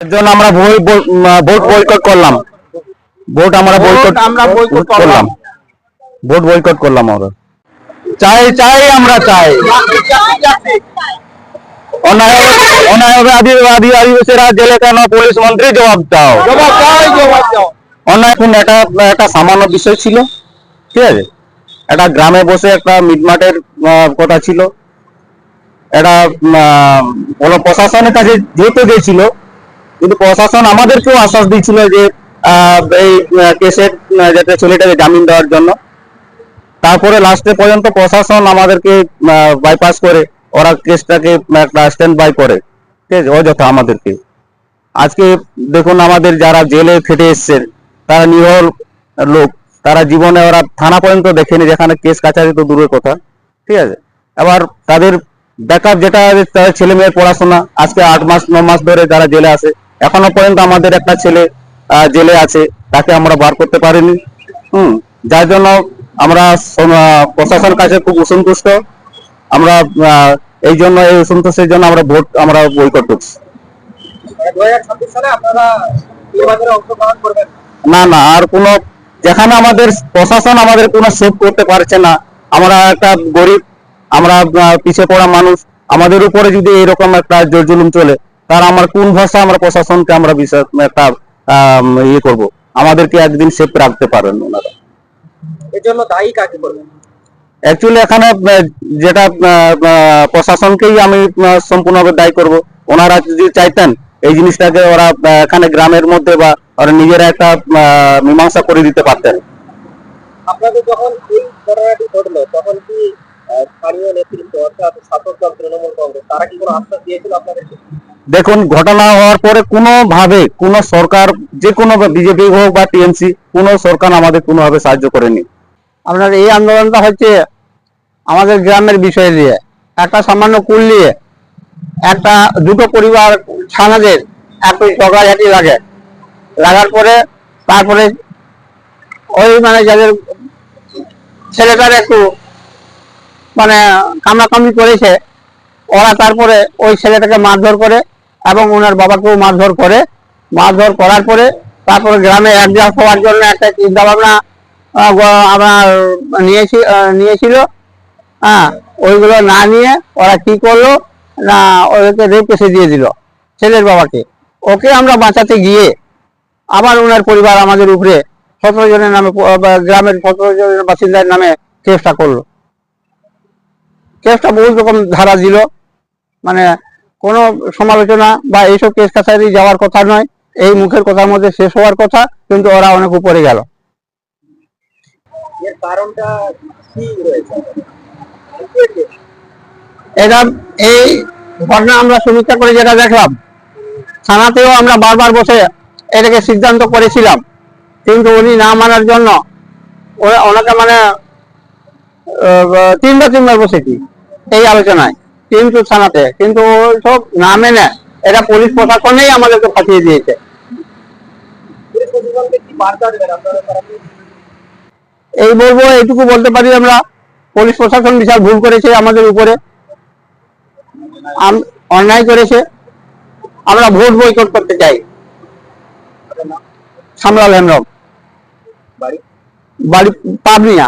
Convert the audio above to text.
এর জন্য আমরা ভোট বয়কট করলাম। ভোট আমরা বয়কট করলাম। ভোট বয়কট করলাম আমরা। আমরা চাই আদিবাসীরা জেলে কেন, পুলিশ মন্ত্রী জবাব দাও। অন্যায় কোন একটা সামান্য বিষয় ছিল, ঠিক আছে। একটা গ্রামে বসে একটা মিটমাটের কথা ছিল। এটা প্রশাসনের কাছে যেতে গেছিল, কিন্তু প্রশাসন আমাদেরকেও আশ্বাস দিয়েছিল যে এই কেসের যাতে ছেলেটাকে জামিন দেওয়ার জন্য। তারপরে লাস্টে পর্যন্ত প্রশাসন আমাদেরকে বাইপাস করে ওরা কেসটাকে একটা স্ট্যান্ড বাই করে, ঠিক আছে, অযথা আমাদেরকে। আজকে দেখুন আমাদের যারা জেলে খেটে এসছেন তারা নিরহ লোক, তারা জীবনে ওরা থানা পর্যন্ত দেখেনি, যেখানে কেস কাছারি তো দূরের কথা, ঠিক আছে। এবার তাদের ব্যাকআপ যেটা, তাদের ছেলে মেয়ের পড়াশোনা, আজকে 8 মাস 9 মাস ধরে যারা জেলে আছে, এখনো পর্যন্ত আমাদের একটা ছেলে জেলে আছে, তাকে আমরা বার করতে পারিনি। যার জন্য আমরা প্রশাসনের কাছে খুব অসন্তুষ্ট। আমরা এই জন্য, এই অসন্তোষের জন্য আমরা ভোট বয়কট করছি। না না, আর কোন, যেখানে আমাদের প্রশাসন আমাদের কোনো সেভ করতে পারছে না, আমরা একটা গরিব, আমরা পিছিয়ে পড়া মানুষ, আমাদের উপরে যদি এরকম একটা জোর জুলুম চলে, তার আমার কোন ভাষা আমরা প্রশাসনকে আমরা বিষয় একটা ইয়ে করবো, আমাদেরকে একদিন সেভ রাখতে পারেন ওনারা। এর জন্য দায়ী কাকে করবেন? অ্যাকচুয়ালি এখানে যেটা প্রশাসনকেই আমি সম্পূর্ণভাবে দায়ী করব। ওনারা যদি চাইতেন এই জিনিসটাকে, ওরা এখানে গ্রামের মধ্যে বা ওরা নিজেরা একটা মীমাংসা করে দিতে পারতেন। আপনাদের যখন এই ঘটনাটি ঘটলো তখন কি স্থানীয় নেতৃত্ব অর্থাৎ শাসক দল তৃণমূল কংগ্রেস তারা কি কোনো আশ্বাস দিয়েছিল আপনাদেরকে? দেখুন, ঘটনা হওয়ার পরে কোনোভাবে কোনো সরকার, যে কোনো বিজেপি হোক বা টিএমসি, কোনো সরকার আমাদের কোনোভাবে সাহায্য করেনি। আপনার এই আন্দোলনটা হচ্ছে আমাদের গ্রামের বিষয় নিয়ে, একটা সামান্য কুল নিয়ে একটা দুটো পরিবার ছানাদের একটু ঝগড়াঝাটি লাগার পরে তারপরে ওই মানে যাদের ছেলেটার একটু মানে কামড়াকামড়ি করেছে, ওরা তারপরে ওই ছেলেটাকে মারধর করে এবং ওনার বাবাকেও মারধর করে। মারধর করার পরে তারপরে গ্রামে অ্যাডজাস্ট হওয়ার জন্য একটা চিন্তা ভাবনা আমার নিয়েছিল। ওইগুলো না নিয়ে ওরা কি করলো না, ওদেরকে রেপ কেসে দিয়ে দিল ছেলের বাবাকে। ওকে আমরা বাঁচাতে গিয়ে আবার ওনার পরিবার আমাদের উপরে 17 জনের নামে, গ্রামের 17 জনের বাসিন্দার নামে কেসটা করলো। কেসটা বহু রকম ধারা দিল, মানে কোনো সমালোচনা বা এইসব কেস কাছারি যাওয়ার কথা নয়, এই মুখের কথার মধ্যে শেষ হওয়ার কথা, কিন্তু ওরা অনেক উপরে গেল। এর কারণটা কি রয়েছে? এটা এই ঘটনা আমরা সমীক্ষা করে যেটা দেখলাম, থানাতেও আমরা বারবার বসে এটাকে সিদ্ধান্ত করেছিলাম, কিন্তু উনি না মানার জন্য ওনাকে মানে 3বার বসেছি এই আলোচনায়, কিন্তু থানাতে, কিন্তু সব না মেনে এটা পুলিশ প্রশাসনেই আমাদেরকে ফাঁসিয়ে দিয়েছে। এই বলবো, এইটুকু বলতে পারি আমরা, পুলিশ প্রশাসন বিশাল ভুল করেছে আমাদের উপরে, অন্যায় করেছে। আমরা ভোট বয়কট করতে চাই। সামলাল হেমরম, বাড়ি পাবনিয়া।